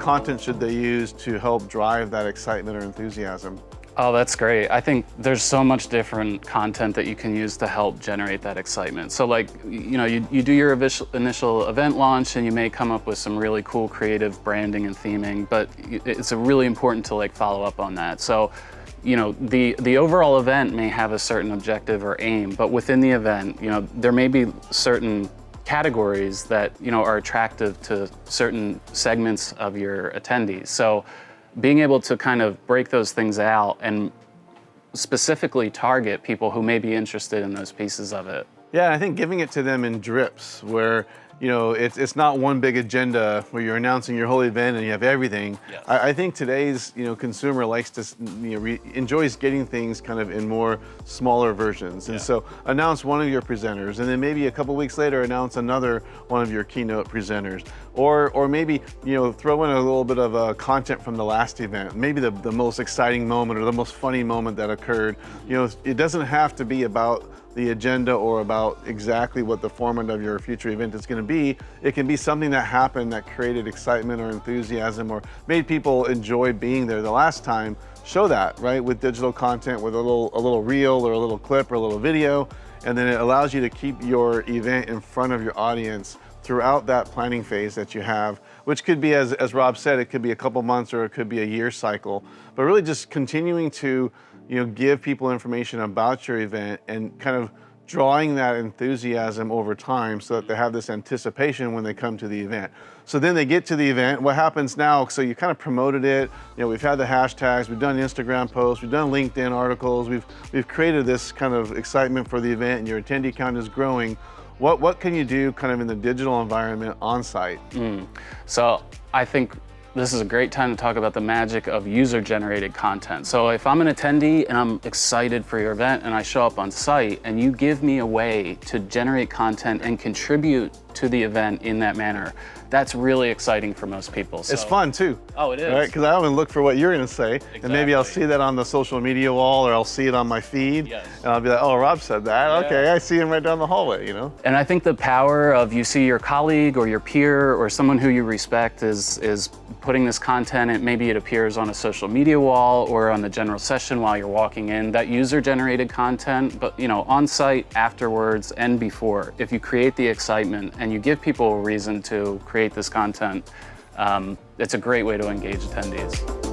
content should they use to help drive that excitement or enthusiasm? Oh, that's great. I think there's so much different content that you can use to help generate that excitement. So like, you do your initial event launch and you may come up with some really cool creative branding and theming, but it's really important to like follow up on that. So, the overall event may have a certain objective or aim, but within the event, there may be certain categories that, are attractive to certain segments of your attendees. So being able to kind of break those things out and specifically target people who may be interested in those pieces of it. Yeah, I think giving it to them in drips where, it's not one big agenda where you're announcing your whole event and you have everything. Yes. I think today's, consumer likes to, enjoys getting things kind of in more smaller versions. And so announce one of your presenters and then maybe a couple weeks later announce another one of your keynote presenters. Or maybe, throw in a little bit of content from the last event, maybe the most exciting moment or the most funny moment that occurred. It doesn't have to be about the agenda or about exactly what the format of your future event is going to be. It can be something that happened that created excitement or enthusiasm or made people enjoy being there the last time. Show that, right, with digital content, with a little reel or a little clip or a little video, and then it allows you to keep your event in front of your audience throughout that planning phase that you have, which could be, as Rob said, it could be a couple months or it could be a year cycle, but really just continuing to give people information about your event and kind of drawing that enthusiasm over time so that they have this anticipation when they come to the event. So then they get to the event, what happens now, so you kind of promoted it, we've had the hashtags, we've done Instagram posts, we've done LinkedIn articles, we've created this kind of excitement for the event and your attendee count is growing. What can you do kind of in the digital environment on site? So I think this is a great time to talk about the magic of user-generated content. So if I'm an attendee and I'm excited for your event and I show up on site and you give me a way to generate content and contribute to the event in that manner, that's really exciting for most people. So, it's fun too. Oh, it is. Right? Because I often look for what you're going to say, and maybe I'll see that on the social media wall or I'll see it on my feed, and I'll be like, oh, Rob said that. Yeah. Okay, I see him right down the hallway, And I think the power of you see your colleague or your peer or someone who you respect is putting this content, and maybe it appears on a social media wall or on the general session while you're walking in, that user-generated content, but on site, afterwards, and before. If you create the excitement and you give people a reason to create this content, it's a great way to engage attendees.